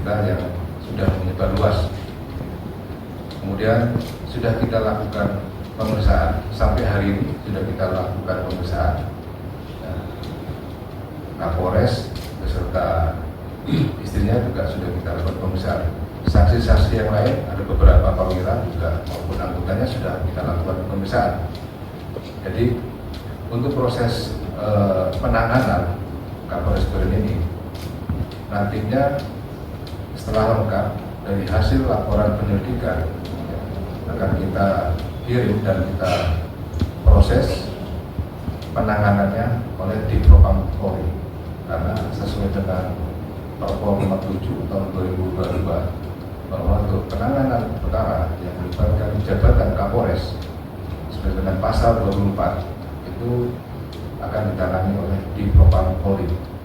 kita yang sudah menyebar luas. Kemudian sudah kita lakukan pemeriksaan, sampai hari ini sudah kita lakukan pemeriksaan. Kapolres beserta istrinya juga sudah kita lakukan pemeriksaan. Saksi-saksi yang lain, ada beberapa perwira juga maupun anggotanya sudah kita lakukan pemeriksaan. Jadi untuk proses penanganan Kapolres Duren ini nantinya setelah lengkap dari hasil laporan penyelidikan akan kita kirim dan kita proses penanganannya oleh Divpropam Polri, karena sesuai dengan Perpol 57 tahun 2022 bahwa untuk penanganan perkara yang melibatkan jabatan Kapolres sesuai dengan pasal 24 itu akan ditangani oleh Divpropam Polri.